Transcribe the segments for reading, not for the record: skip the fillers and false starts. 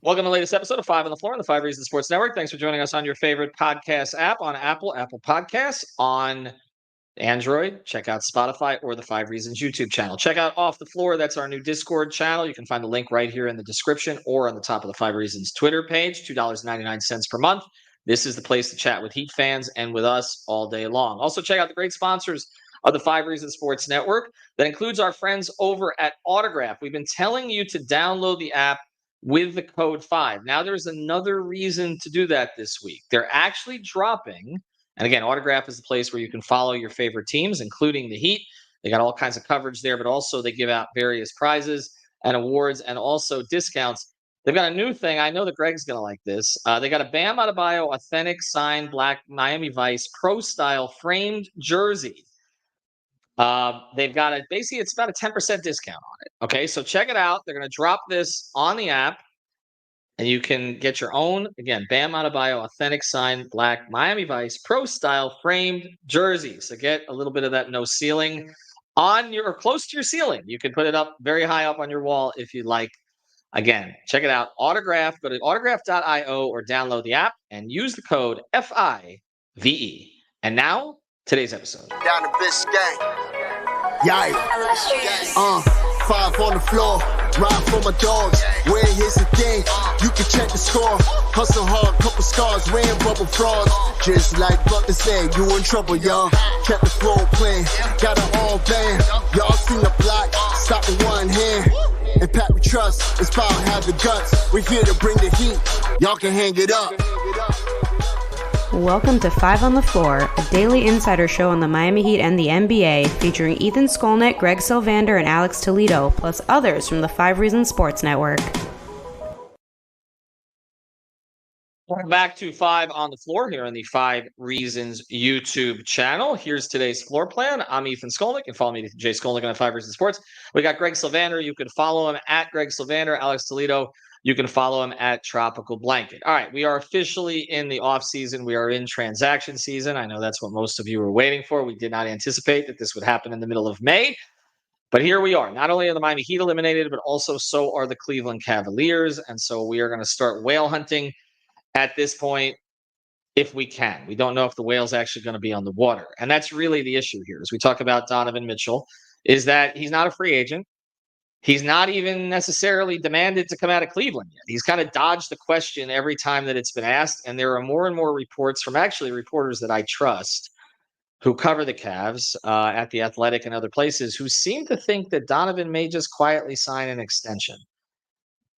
Welcome to the latest episode of Five on the Floor on the 5 Reasons Sports Network. Thanks for joining us on your favorite podcast app on Apple Podcasts, on Android. Check out Spotify or the 5 Reasons YouTube channel. Check out Off the Floor. That's our new Discord channel. You can find the link right here in the description or on the top of the 5 Reasons Twitter page, $2.99 per month. This is the place to chat with Heat fans and with us all day long. Also, check out the great sponsors of the 5 Reasons Sports Network. That includes our friends over at Autograph. We've been telling you to download the app with the code 5. Now there's another reason to do that this week. They're actually dropping, and again, Autograph is the place where you can follow your favorite teams, including the Heat. They got all kinds of coverage there, but also they give out various prizes and awards and also discounts. They've got a new thing. I know that Greg's going to like this. They got a Bam Adebayo authentic signed black Miami Vice pro style framed jersey. They've got basically it's about a 10% discount on it. Okay, so check it out. They're going to drop this on the app, and you can get your own, again, Bam Adebayo authentic signed black Miami Vice pro style framed jersey. So get a little bit of that no ceiling on your or close to your ceiling. You can put it up very high up on your wall if you like. Again, check it out. Autograph. Go to autograph.io or download the app and use the code FIVE. And now, today's episode. Down the Biscayne. Yikes. 5 on the floor. Ride for my dogs. Where here's the thing. You can check the score. Hustle hard, couple scars, wearing bubble frogs. Just like Butler said, you in trouble, y'all. Kept the floor playing. Got it all band. Y'all seen the block. Stop with one hand. And Pat we trust. It's power, have the guts. We're here to bring the heat. Y'all can hang it up. Welcome to 5 on the Floor, a daily insider show on the Miami Heat and the NBA, featuring Ethan Skolnick, Greg Sylvander, and Alex Toledo, plus others from the 5 Reasons Sports Network. Welcome back to 5 on the Floor here on the 5 Reasons YouTube channel. Here's today's floor plan. I'm Ethan Skolnick. You can follow me, Jay Skolnick, on 5 Reasons Sports. We got Greg Sylvander. You can follow him at Greg Sylvander. Alex Toledo. You can follow him at Tropical Blanket. All right, we are officially in the offseason. We are in transaction season. I know that's what most of you were waiting for. We did not anticipate that this would happen in the middle of May. But here we are. Not only are the Miami Heat eliminated, but also so are the Cleveland Cavaliers. And so we are going to start whale hunting at this point if we can. We don't know if the whale's actually going to be on the water. And that's really the issue here. As we talk about Donovan Mitchell, is that he's not a free agent. He's not even necessarily demanded to come out of Cleveland yet. He's kind of dodged the question every time that it's been asked. And there are more and more reports from actually reporters that I trust who cover the Cavs at The Athletic and other places who seem to think that Donovan may just quietly sign an extension.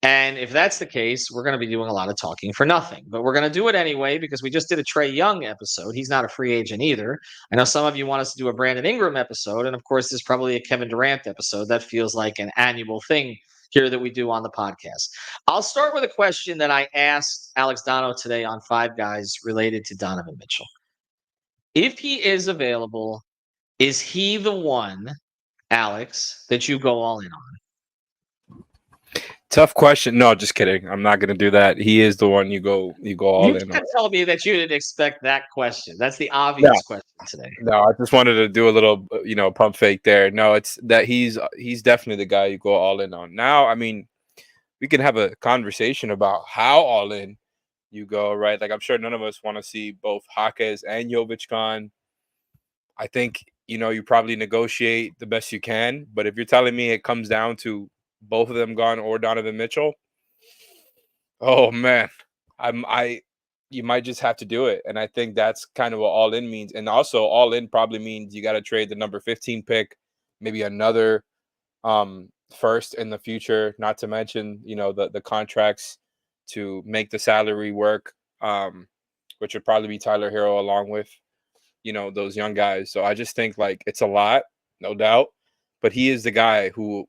And if that's the case, we're going to be doing a lot of talking for nothing. But we're going to do it anyway because we just did a Trae Young episode. He's not a free agent either. I know some of you want us to do a Brandon Ingram episode. And of course, there's probably a Kevin Durant episode. That feels like an annual thing here that we do on the podcast. I'll start with a question that I asked Alex Dono today on 5 Guys related to Donovan Mitchell. If he is available, is he the one, Alex, that you go all in on? Tough question. No, just kidding. I'm not going to do that. He is the one you go all in on. You can't tell me that you didn't expect that question. That's the obvious question today. No, I just wanted to do a little, pump fake there. No, it's that he's definitely the guy you go all in on. Now, I mean, we can have a conversation about how all in you go, right? Like, I'm sure none of us want to see both Jaquez and Jovic gone. I think, you probably negotiate the best you can. But if you're telling me it comes down to both of them gone or Donovan Mitchell, oh man, you might just have to do it. And I think that's kind of what all in means. And also all in probably means you got to trade the number 15 pick, maybe another first in the future, not to mention, the contracts to make the salary work, which would probably be Tyler Hero along with, those young guys. So I just think like it's a lot, no doubt, but he is the guy who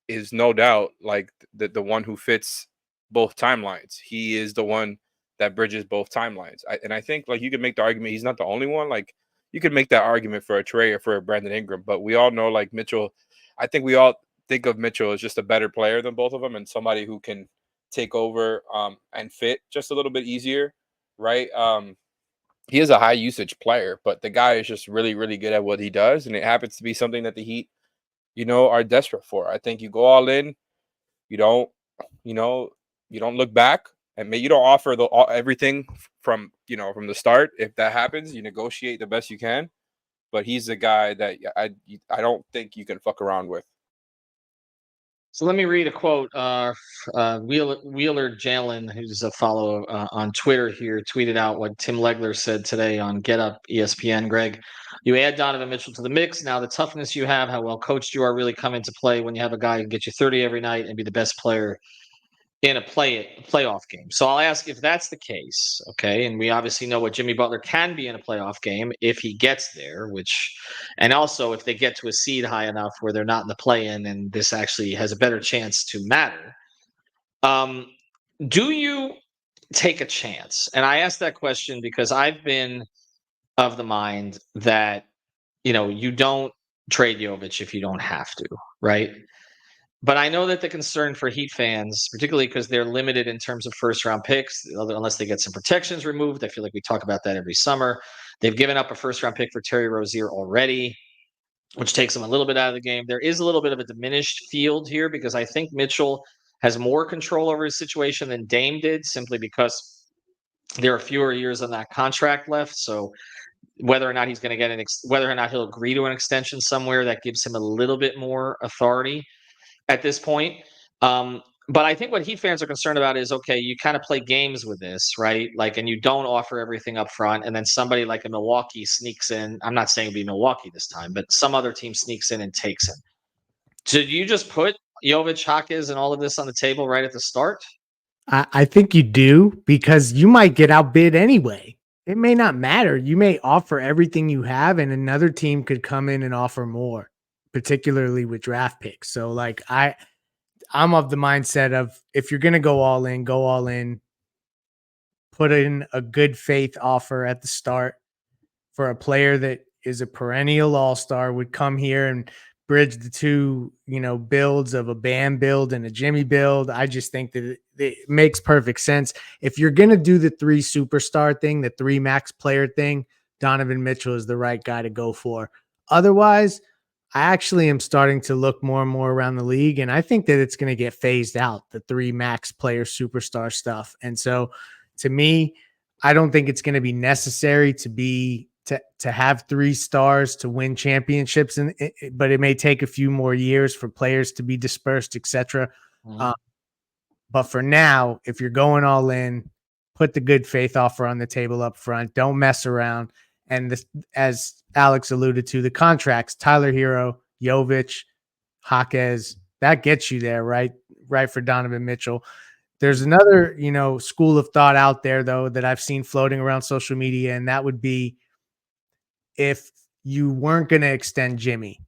is no doubt like the one who fits both timelines. He is the one that bridges both timelines. And I think like you could make the argument he's not the only one. Like you could make that argument for a Trae or for a Brandon Ingram, but we all know like Mitchell, I think we all think of Mitchell as just a better player than both of them and somebody who can take over and fit just a little bit easier, right? He is a high usage player, but the guy is just really, really good at what he does. And it happens to be something that the Heat, are desperate for. I think you go all in, you don't, you don't look back, and you don't offer everything from the start. If that happens, you negotiate the best you can. But he's the guy that I don't think you can fuck around with. So let me read a quote. Wheeler Jalen, who's a follow on Twitter here, tweeted out what Tim Legler said today on Get Up ESPN. Greg, you add Donovan Mitchell to the mix. Now the toughness you have, how well coached you are, really come into play when you have a guy who can get you 30 every night and be the best player in a playoff game. So I'll ask if that's the case, okay? And we obviously know what Jimmy Butler can be in a playoff game if he gets there, and also if they get to a seed high enough where they're not in the play-in and this actually has a better chance to matter. Do you take a chance? And I ask that question because I've been of the mind that, you don't trade Jovic if you don't have to, right? But I know that the concern for Heat fans, particularly because they're limited in terms of first-round picks, unless they get some protections removed. I feel like we talk about that every summer. They've given up a first-round pick for Terry Rozier already, which takes them a little bit out of the game. There is a little bit of a diminished field here because I think Mitchell has more control over his situation than Dame did, simply because there are fewer years on that contract left. So whether or not he's going to get whether or not he'll agree to an extension somewhere, that gives him a little bit more authority at this point. But I think what Heat fans are concerned about is, okay, you kind of play games with this, right? And you don't offer everything up front, and then somebody like a Milwaukee sneaks in. I'm not saying it'll be Milwaukee this time, but some other team sneaks in and takes him. So do you just put Jovic, Jaquez, and all of this on the table right at the start? I think you do, because you might get outbid anyway. It may not matter. You may offer everything you have, and another team could come in and offer more, particularly with draft picks. So I'm of the mindset of, if you're going to go all in, put in a good faith offer at the start for a player that is a perennial all-star, would come here and bridge the two, builds of a Bam build and a Jimmy build. I just think that it makes perfect sense. If you're going to do the 3 superstar thing, the 3 max player thing, Donovan Mitchell is the right guy to go for. Otherwise, I actually am starting to look more and more around the league, and I think that it's going to get phased out, the 3 max player superstar stuff. And so to me, I don't think it's going to be necessary to have 3 stars to win championships, but it may take a few more years for players to be dispersed, etc. But for now, if you're going all in, put the good faith offer on the table up front. Don't mess around. And as Alex alluded to, the contracts, Tyler Hero, Jovic, Jaquez, that gets you there, right for Donovan Mitchell. There's another, school of thought out there, though, that I've seen floating around social media, and that would be, if you weren't going to extend Jimmy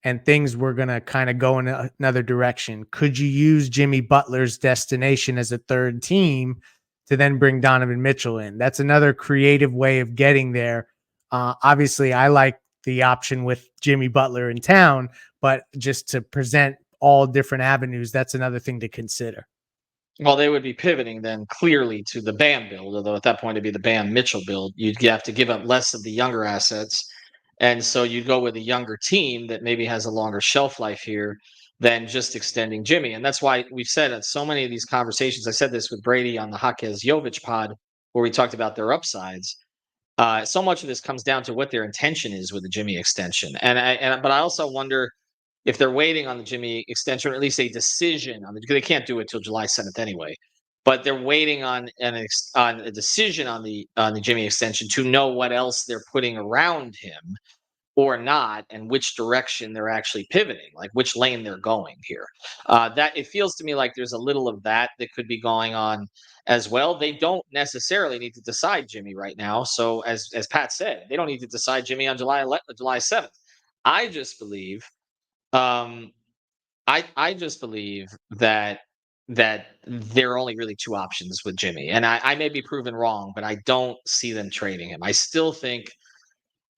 and things were going to kind of go in another direction, could you use Jimmy Butler's destination as a third team to then bring Donovan Mitchell in? That's another creative way of getting there. Obviously, I like the option with Jimmy Butler in town, but just to present all different avenues, that's another thing to consider. Well, they would be pivoting then clearly to the Bam build, although at that point it'd be the Bam Mitchell build. You'd have to give up less of the younger assets. And so you'd go with a younger team that maybe has a longer shelf life here than just extending Jimmy. And that's why we've said at so many of these conversations, I said this with Brady on the Jaquez Jovic pod, where we talked about their upsides. So much of this comes down to what their intention is with the Jimmy extension. But I also wonder if they're waiting on the Jimmy extension, or at least a decision on because they can't do it till July 7th anyway. But they're waiting on a decision on the Jimmy extension to know what else they're putting around him or not, and which direction they're actually pivoting, like which lane they're going here. That it feels to me like there's a little of that could be going on as well. They don't necessarily need to decide Jimmy right now. So as Pat said, they don't need to decide Jimmy on July 7th. I just believe I just believe that there are only really 2 options with Jimmy. And I may be proven wrong, but I don't see them trading him. I still think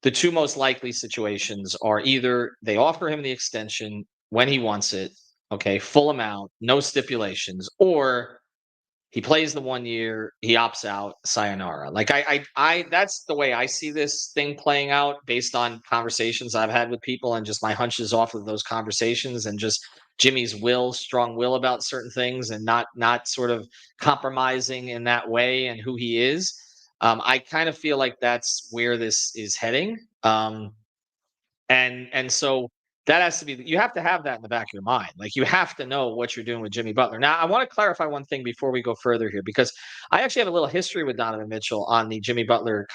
the 2 most likely situations are either they offer him the extension when he wants it, okay, full amount, no stipulations, or he plays the 1 year, he opts out, sayonara. Like I that's the way I see this thing playing out based on conversations I've had with people and just my hunches off of those conversations and just Jimmy's strong will about certain things, and not sort of compromising in that way, and who he is. I kind of feel like that's where this is heading. And so that has to be, you have to have that in the back of your mind. Like, you have to know what you're doing with Jimmy Butler. Now, I want to clarify one thing before we go further here, because I actually have a little history with Donovan Mitchell on the Jimmy Butler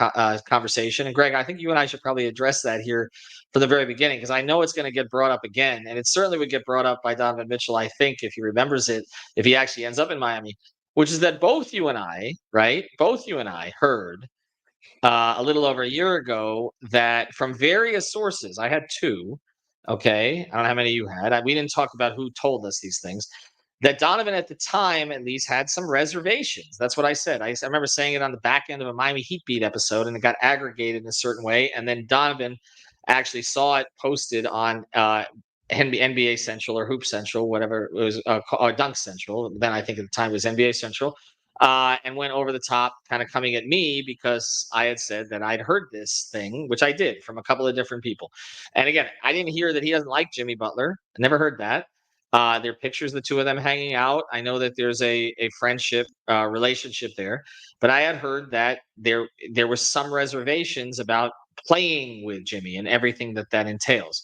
conversation. And Greg, I think you and I should probably address that here from the very beginning, because I know it's going to get brought up again. And it certainly would get brought up by Donovan Mitchell, I think, if he remembers it, if he actually ends up in Miami, which is that both you and I, right? Both you and I heard a little over a year ago that from various sources, I had two. Okay, I don't know how many you had. We didn't talk about who told us these things. That Donovan at the time at least had some reservations. That's what I said. I remember saying it on the back end of a Miami Heat beat episode, and it got aggregated in a certain way. And then Donovan actually saw it posted on NBA Central or Hoop Central, whatever it was, or Dunk Central. Then I think at the time it was NBA Central, and went over the top, kind of coming at me because I had said that I'd heard this thing, which I did from a couple of different people. And again, I didn't hear that he doesn't like Jimmy Butler. I never heard that. There are pictures of the two of them hanging out. I know that there's a friendship relationship there, but I had heard that there was some reservations about playing with Jimmy and everything that entails.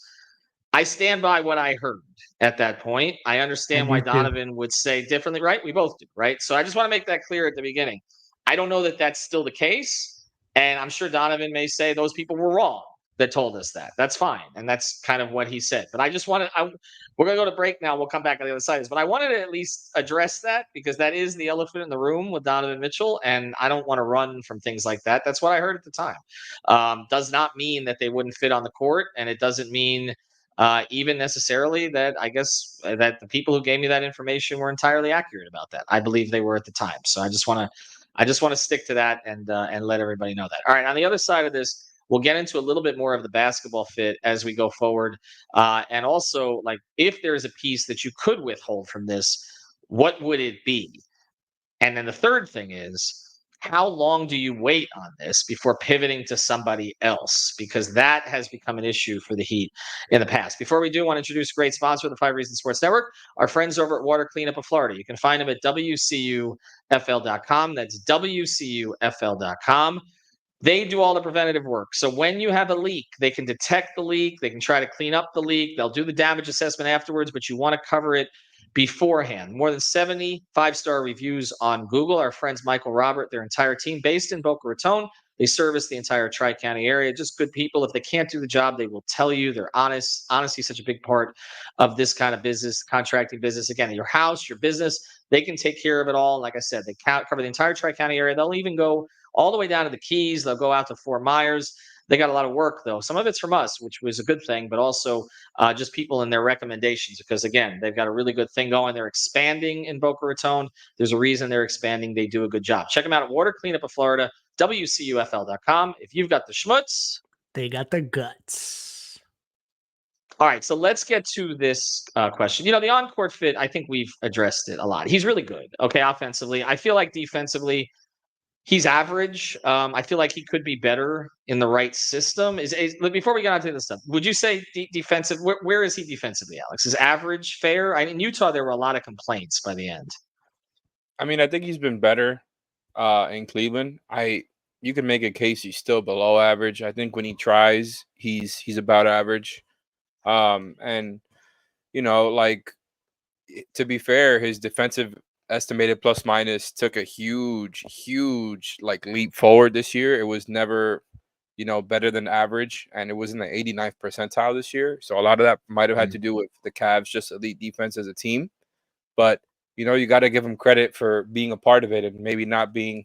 I stand by what I heard at that point. I understand why Donovan would say differently, right? We both do, right? So I just want to make that clear at the beginning. I don't know that that's still the case. And I'm sure Donovan may say those people were wrong that told us that. That's fine. And that's kind of what he said. But I just wanted, we're going to go to break now. We'll come back on the other side. But I wanted to at least address that, because that is the elephant in the room with Donovan Mitchell. And I don't want to run from things like that. That's what I heard at the time. Does not mean that they wouldn't fit on the court. And it doesn't mean even necessarily that I guess that the people who gave me that information were entirely accurate about that. I believe they were at the time. So I just want to stick to that and let everybody know that. All right. On the other side of this, we'll get into a little bit more of the basketball fit as we go forward. And also, like, if there's a piece that you could withhold from this, what would it be? And then the third thing is, how long do you wait on this before pivoting to somebody else? Because that has become an issue for the Heat in the past. Before we do, I want to introduce a great sponsor of the 5 Reasons Sports Network, our friends over at Water Cleanup of Florida. You can find them at WCUFL.com. That's WCUFL.com. They do all the preventative work. So when you have a leak, they can detect the leak. They can try to clean up the leak. They'll do the damage assessment afterwards, but you want to cover it beforehand. More than 70 5-star reviews on Google. Our friends Michael, Robert, their entire team based in Boca Raton. They service the entire Tri-County area. Just good people. If they can't do the job, they will tell you. They're honest. Honesty is such a big part of this kind of business, contracting business. Again, your house, your business, they can take care of it all. Like I said, they cover the entire Tri-County area. They'll even go all the way down to the Keys. They'll go out to Fort Myers. They got a lot of work, though. Some of it's from us, which was a good thing, but also just people and their recommendations, because, again, they've got a really good thing going. They're expanding in Boca Raton. There's a reason they're expanding. They do a good job. Check them out at Water Cleanup of Florida, WCUFL.com. If you've got the schmutz, they got the guts. All right, so let's get to this question. The on-court fit, I think we've addressed it a lot. He's really good, okay, offensively. I feel like defensively, he's average. I feel like he could be better in the right system. Before we get on to this stuff, would you say defensive? Where is he defensively, Alex? Is average fair? In Utah, there were a lot of complaints by the end. I mean, I think he's been better in Cleveland. You can make a case he's still below average. I think when he tries, he's about average. And like, to be fair, his defensive estimated plus minus took a huge like leap forward this year. It was never better than average, and it was in the 89th percentile this year. So a lot of that might have had to do with the Cavs just elite defense as a team. But you got to give him credit for being a part of it, and maybe not being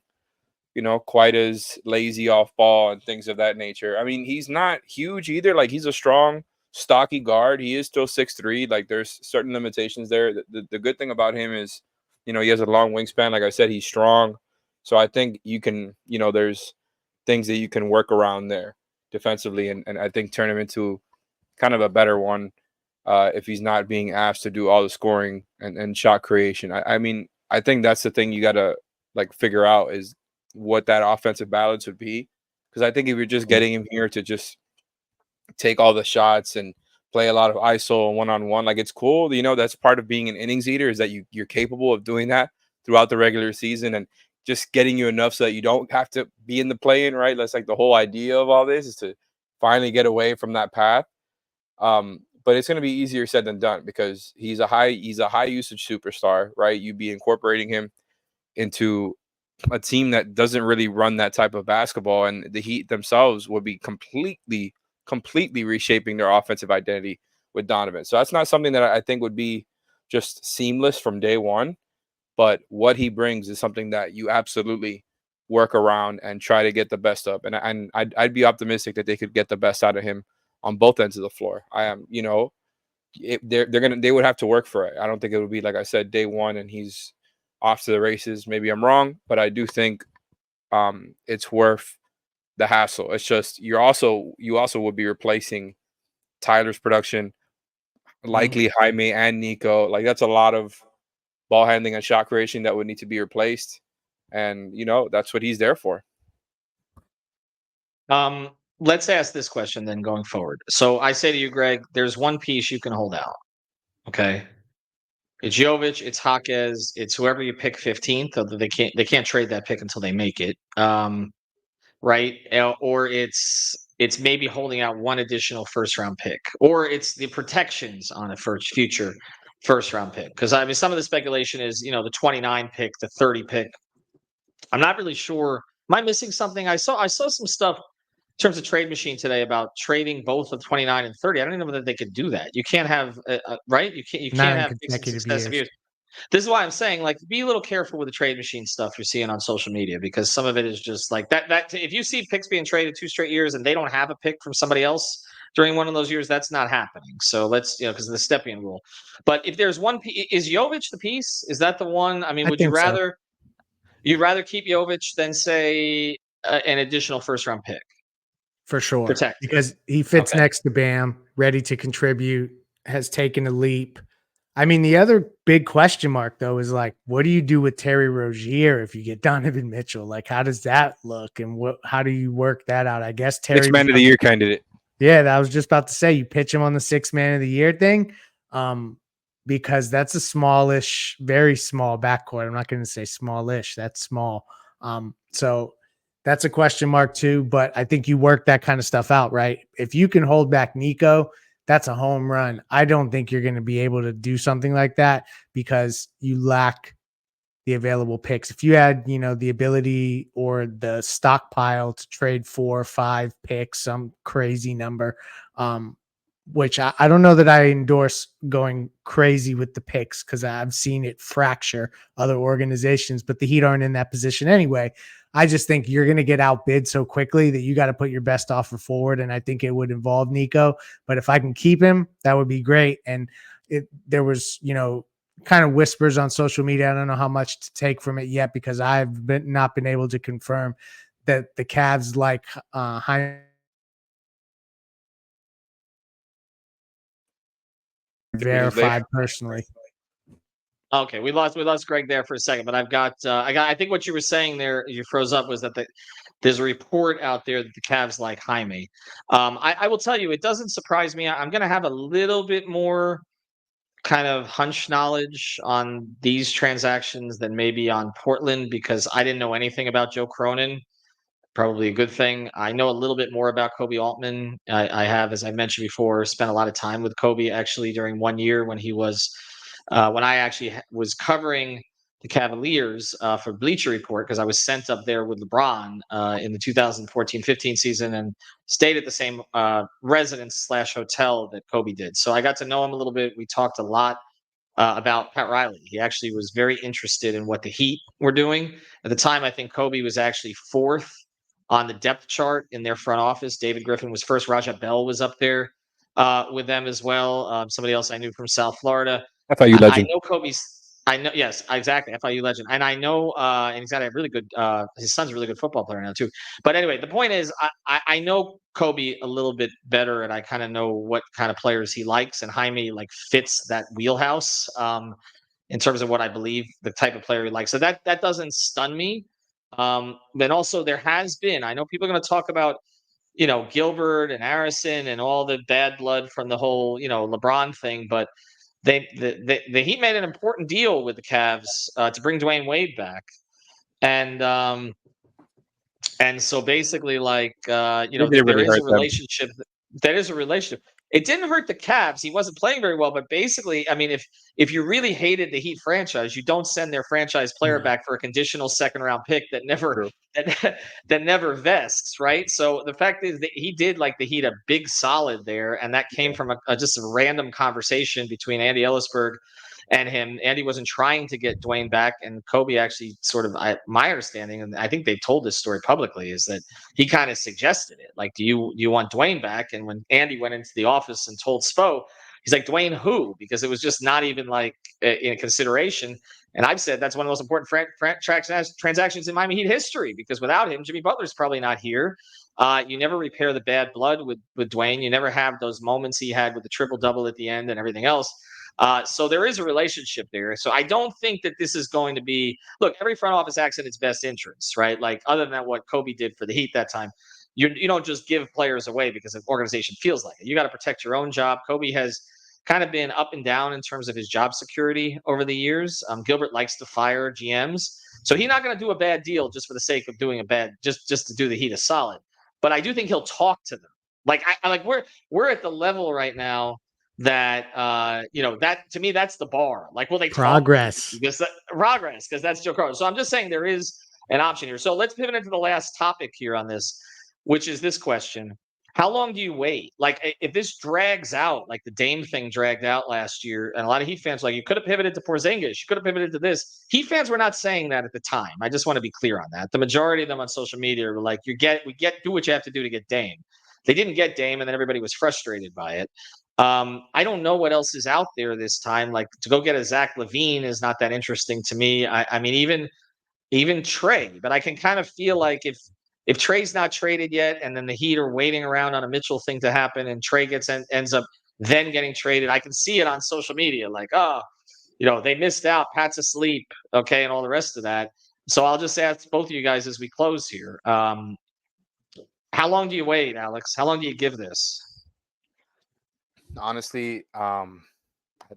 quite as lazy off ball and things of that nature. I mean, he's not huge either. Like, he's a strong, stocky guard. He is still 6'3". Like, there's certain limitations there. The good thing about him is he has a long wingspan. Like I said, he's strong. So I think you can, there's things that you can work around there defensively, and I think turn him into kind of a better one if he's not being asked to do all the scoring and shot creation. I mean, I think that's the thing you got to figure out, is what that offensive balance would be. Because I think if you're just getting him here to just take all the shots and play a lot of ISO and one-on-one. Like, it's cool, that's part of being an innings eater, is that you're capable of doing that throughout the regular season and just getting you enough so that you don't have to be in the play-in, right? That's like the whole idea of all this, is to finally get away from that path. But it's going to be easier said than done because he's a high usage superstar, right? You'd be incorporating him into a team that doesn't really run that type of basketball, and the Heat themselves would be completely reshaping their offensive identity with Donovan. So that's not something that I think would be just seamless from day one, but what he brings is something that you absolutely work around and try to get the best of. And I'd be optimistic that they could get the best out of him on both ends of the floor. I am, they would have to work for it. I don't think it would be, like I said, day one and he's off to the races. Maybe I'm wrong, but I do think it's worth the hassle. It's just you also would be replacing Tyler's production, likely Jaime and Nico. Like, that's a lot of ball handling and shot creation that would need to be replaced, and that's what he's there for. Let's ask this question then going forward. So I say to you, Greg, there's one piece you can hold out. Okay. It's Jovic, it's Jaquez, it's whoever you pick 15th. Although they can't trade that pick until they make it. Right? Or it's maybe holding out one additional first round pick, or it's the protections on a future first round pick. Because I mean, some of the speculation is the 29 pick, the 30 pick. I'm not really sure. Am I missing something? I saw some stuff in terms of Trade Machine today about trading both of 29 and 30. I don't even know whether they could do that. You can't have right. You Not can't in have picks in consecutive successive years. years. This is why I'm saying, like, be a little careful with the Trade Machine stuff you're seeing on social media, because some of it is just like that. If you see picks being traded 2 straight years and they don't have a pick from somebody else during one of those years, that's not happening. So let's, because of the Stepien rule. But if there's one, is Jovic the piece? Is that the one? I mean, I would you think so. rather you'd rather keep Jovic than say an additional first round pick? For sure. Protect. Because he fits Okay. next to Bam, ready to contribute, has taken a leap. I mean, the other big question mark, though, is like, what do you do with Terry Rozier if you get Donovan Mitchell? Like, how does that look? And how do you work that out? I guess Terry. 6 man of the year candidate. Yeah, that I was just about to say, you pitch him on the 6 man of the year thing, because that's a smallish, very small backcourt. I'm not going to say smallish. That's small. So that's a question mark too, but I think you work that kind of stuff out, right? If you can hold back Nico, that's a home run. I don't think you're going to be able to do something like that because you lack the available picks. If you had, the ability or the stockpile to trade 4 or 5 picks, some crazy number, which I don't know that I endorse going crazy with the picks because I've seen it fracture other organizations, but the Heat aren't in that position anyway. I just think you're going to get outbid so quickly that you got to put your best offer forward. And I think it would involve Nico, but if I can keep him, that would be great. And there was, kind of whispers on social media. I don't know how much to take from it yet because I've not been able to confirm that the Cavs like verified personally. Okay, we lost Greg there for a second, but I think what you were saying there, you froze up, was that there's a report out there that the Cavs like Jaime. I will tell you, it doesn't surprise me. I'm going to have a little bit more kind of hunch knowledge on these transactions than maybe on Portland because I didn't know anything about Joe Cronin. Probably a good thing. I know a little bit more about Kobe Altman. I have, as I mentioned before, spent a lot of time with Kobe actually during one year when he was when I actually was covering the Cavaliers for Bleacher Report because I was sent up there with LeBron in the 2014-15 season and stayed at the same residence/hotel that Kobe did. So I got to know him a little bit. We talked a lot about Pat Riley. He actually was very interested in what the Heat were doing. At the time, I think Kobe was actually 4th on the depth chart in their front office. David Griffin was first. Raja Bell was up there with them as well. Somebody else I knew from South Florida. FIU legend. I know Kobe's. I know, yes, exactly. FIU legend, and I know, and he's got a really good. His son's a really good football player now too. But anyway, the point is, I know Kobe a little bit better, and I kind of know what kind of players he likes, and Jaime fits that wheelhouse in terms of what I believe the type of player he likes. So that doesn't stun me. Then also there has been. I know people are going to talk about Gilbert and Harrison and all the bad blood from the whole, LeBron thing. But the Heat made an important deal with the Cavs to bring Dwayne Wade back. And so basically, like, It there really is hurt a them. relationship. That is a relationship. It didn't hurt the Cavs. He wasn't playing very well, but basically, I mean, if you really hated the Heat franchise, you don't send their franchise player No. back for a conditional second-round pick that never True. that never vests, right? So the fact is that he did like the Heat a big solid there, and that came from just a random conversation between Andy Ellisberg and him. Andy wasn't trying to get Dwayne back, and Kobe actually sort of, my understanding, and I think they told this story publicly, is that he kind of suggested it. Like, do you want Dwayne back? And when Andy went into the office and told Spo, he's like, Dwayne who? Because it was just not even like in consideration. And I've said that's one of the most important transactions in Miami Heat history, because without him, Jimmy Butler's probably not here. You never repair the bad blood with Dwayne. You never have those moments he had with the triple double at the end and everything else. So there is a relationship there. So I don't think that this is going to be, look, every front office acts in its best interests, right? Like, other than what Kobe did for the Heat that time, you don't just give players away because an organization feels like it. You got to protect your own job. Kobe has kind of been up and down in terms of his job security over the years. Gilbert likes to fire GMs. So he's not going to do a bad deal just for the sake of doing a bad, just to do the Heat a solid. But I do think he'll talk to them. Like, I like, we're at the level right now that that, to me, that's the bar. Like, will they Progress. progress, because that's Joe Carter. So I'm just saying there is an option here. So let's pivot into the last topic here on this, which is this question: how long do you wait? Like, if this drags out, like the Dame thing dragged out last year, and a lot of Heat fans were like, you could have pivoted to Porzingis, you could have pivoted to this. Heat fans were not saying that at the time. I just want to be clear on that. The majority of them on social media were like, do what you have to do to get Dame. They didn't get Dame, and then everybody was frustrated by it. I don't know what else is out there this time. Like, to go get a Zach LaVine is not that interesting to me. I mean, even Trey, but I can kind of feel like if Trey's not traded yet, and then the Heat are waiting around on a Mitchell thing to happen, and Trey ends up then getting traded, I can see it on social media, like, oh, they missed out, Pat's asleep, okay, and all the rest of that. So I'll just ask both of you guys as we close here. How long do you wait, Alex? How long do you give this? Honestly, I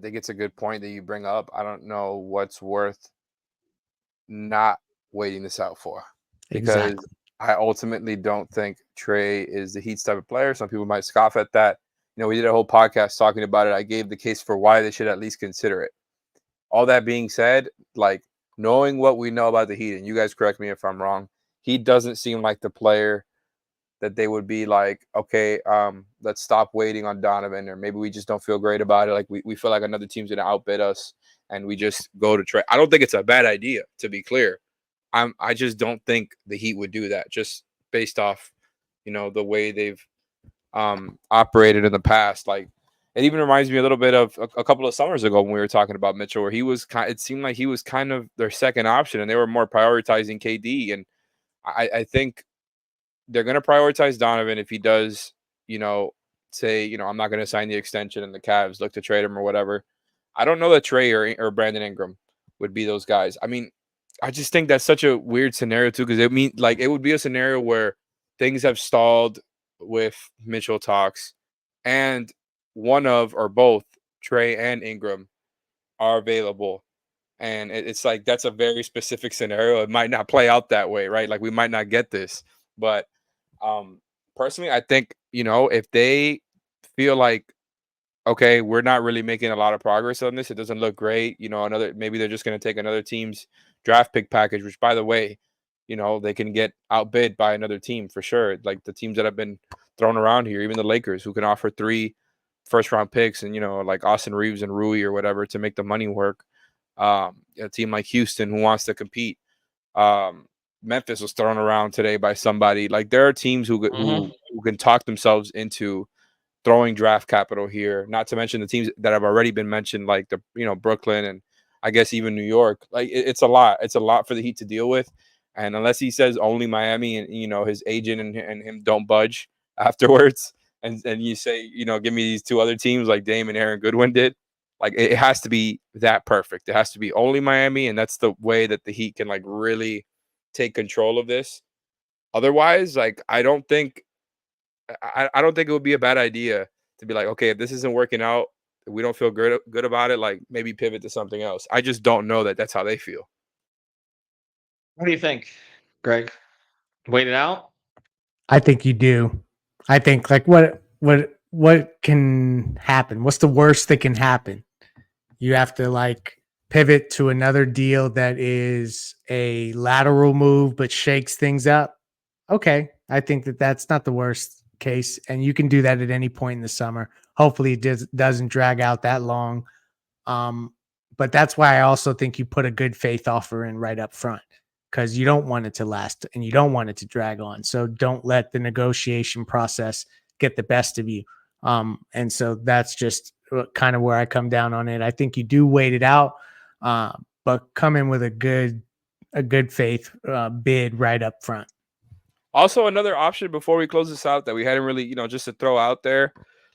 think it's a good point that you bring up. I don't know what's worth not waiting this out for, because Exactly. I ultimately don't think Trey is the Heat's type of player. Some people might scoff at that. We did a whole podcast talking about it. I gave the case for why they should at least consider it. All that being said, like, knowing what we know about the Heat, and you guys correct me if I'm wrong, he doesn't seem like the player that they would be like, okay, let's stop waiting on Donovan, or maybe we just don't feel great about it. Like, we feel like another team's going to outbid us, and we just go to Trey. I don't think it's a bad idea, to be clear. I just don't think the Heat would do that, just based off, the way they've operated in the past. Like, it even reminds me a little bit of a couple of summers ago when we were talking about Mitchell, where it seemed like he was kind of their second option, and they were more prioritizing KD. And I think they're going to prioritize Donovan if he does, say, I'm not going to sign the extension, and the Cavs look to trade him or whatever. I don't know that Trey or Brandon Ingram would be those guys. I mean, I just think that's such a weird scenario too, because it would be a scenario where things have stalled with Mitchell talks, and one of or both Trey and Ingram are available. And it's like, that's a very specific scenario. It might not play out that way, right? Like, we might not get this. But personally, I think, if they feel like, okay, we're not really making a lot of progress on this, it doesn't look great, maybe they're just going to take another team's draft pick package, which, by the way, they can get outbid by another team for sure. Like, the teams that have been thrown around here, even the Lakers, who can offer 3 first-round picks and, like Austin Reeves and Rui or whatever to make the money work. A team like Houston, who wants to compete. Memphis was thrown around today by somebody. Like, there are teams who can talk themselves into throwing draft capital here, not to mention the teams that have already been mentioned, like Brooklyn, and I guess even New York. Like, it's a lot. It's a lot for the Heat to deal with. And unless he says only Miami, and his agent and him don't budge afterwards, and you say, give me these 2 other teams like Dame and Aaron Goodwin did, like, it has to be that perfect. It has to be only Miami, and that's the way that the Heat can, like, really take control of this. Otherwise, like, I don't think I don't think it would be a bad idea to be like, okay, if this isn't working out, if we don't feel good about it, like maybe pivot to something else. I just don't know that that's how they feel. What do you think, Greg? Wait it out? I think you do. I think like what can happen? What's the worst that can happen? You have to like pivot to another deal that is a lateral move but shakes things up. Okay, I think that that's not the worst case, and you can do that at any point in the summer. Hopefully, it doesn't drag out that long. But that's why I also think you put a good faith offer in right up front, because you don't want it to last and you don't want it to drag on. So don't let the negotiation process get the best of you. And so that's just kind of where I come down on it. I think you do wait it out, but come in with a good faith bid right up front. Also, another option before we close this out that we hadn't really, just to throw out there,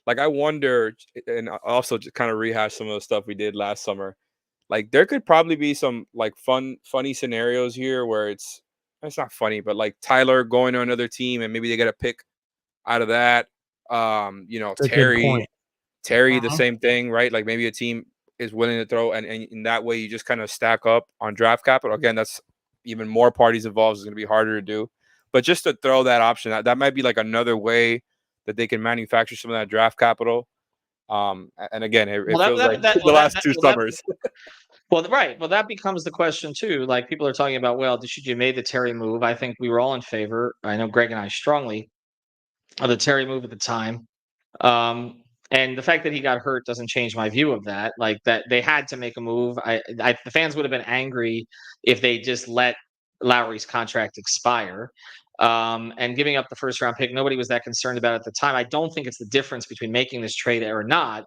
like I wonder, and also just kind of rehash some of the stuff we did last summer. Like there could probably be some like funny scenarios here where it's not funny, but like Tyler going to another team and maybe they get a pick out of that. That's Terry, the same thing, right? Like maybe a team is willing to throw, and in that way you just kind of stack up on draft capital. Again, that's even more parties involved. It's going to be harder to do, but just to throw that option, that might be like another way that they can manufacture some of that draft capital. And again, it feels like the last two summers. Right. Well, that becomes the question too. Like people are talking about, well, should you made the Terry move? I think we were all in favor. I know Greg and I strongly of the Terry move at the time. And the fact that he got hurt doesn't change my view of that. Like that they had to make a move. The fans would have been angry if they just let Lowry's contract expire. And giving up the first round pick, nobody was that concerned about it at the time. I don't think it's the difference between making this trade or not,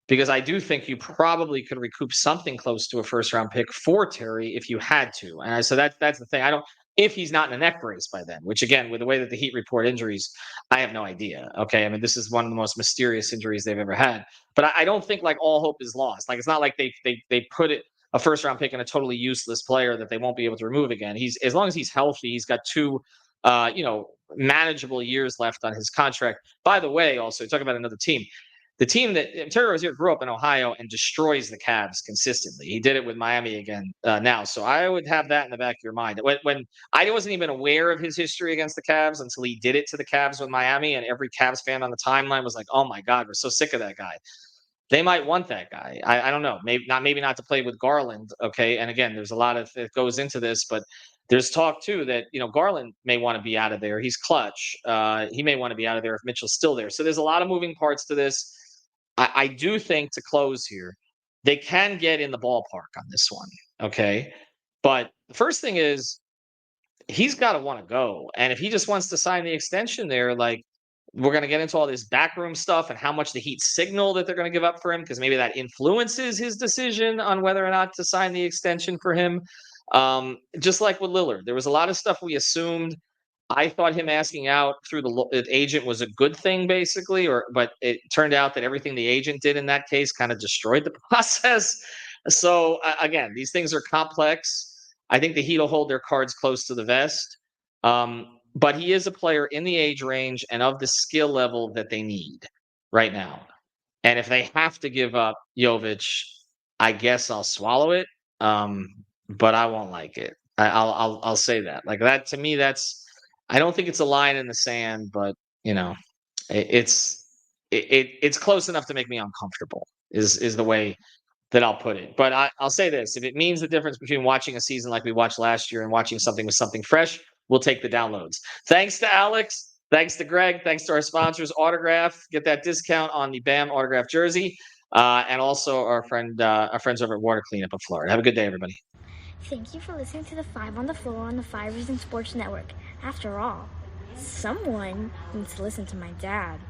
because I do think you probably could recoup something close to a first round pick for Terry if you had to. And so that's the thing. If he's not in a neck brace by then, which again, with the way that the Heat report injuries, I have no idea. Okay. I mean, this is one of the most mysterious injuries they've ever had, but I don't think like all hope is lost. Like, it's not like they put a first round pick in a totally useless player that they won't be able to remove again. As long as he's healthy, he's got two, manageable years left on his contract. By the way, also talk about another team. The team that Terry Rozier grew up in Ohio and destroys the Cavs consistently. He did it with Miami again now. So I would have that in the back of your mind. When I wasn't even aware of his history against the Cavs until he did it to the Cavs with Miami, and every Cavs fan on the timeline was like, oh my God, we're so sick of that guy. They might want that guy. I don't know. Maybe not to play with Garland. Okay. And again, there's a lot of it goes into this, but there's talk too that, Garland may want to be out of there. He's clutch. He may want to be out of there if Mitchell's still there. So there's a lot of moving parts to this. I do think, to close here, they can get in the ballpark on this one. Okay. But the first thing is he's got to want to go. And if he just wants to sign the extension there, like, we're going to get into all this backroom stuff and how much the Heat signal that they're going to give up for him, because maybe that influences his decision on whether or not to sign the extension for him. Just like with Lillard, there was a lot of stuff we assumed. I thought him asking out through the agent was a good thing, basically, but it turned out that everything the agent did in that case kind of destroyed the process. So again, these things are complex. I think the Heat will hold their cards close to the vest. But he is a player in the age range and of the skill level that they need right now. And if they have to give up Jovic, I guess I'll swallow it. But I won't like it. I'll say that. Like that, to me, I don't think it's a line in the sand, but it's close enough to make me uncomfortable is the way that I'll put it. But I'll say this: if it means the difference between watching a season like we watched last year and watching something with something fresh, we'll take the downloads. Thanks to Alex. Thanks to Greg. Thanks to our sponsors, Autograph. Get that discount on the BAM Autograph jersey. And also our friends over at Water Cleanup of Florida. Have a good day, everybody. Thank you for listening to the 5 on the Floor on the 5 Reasons Sports Network. After all, someone needs to listen to my dad.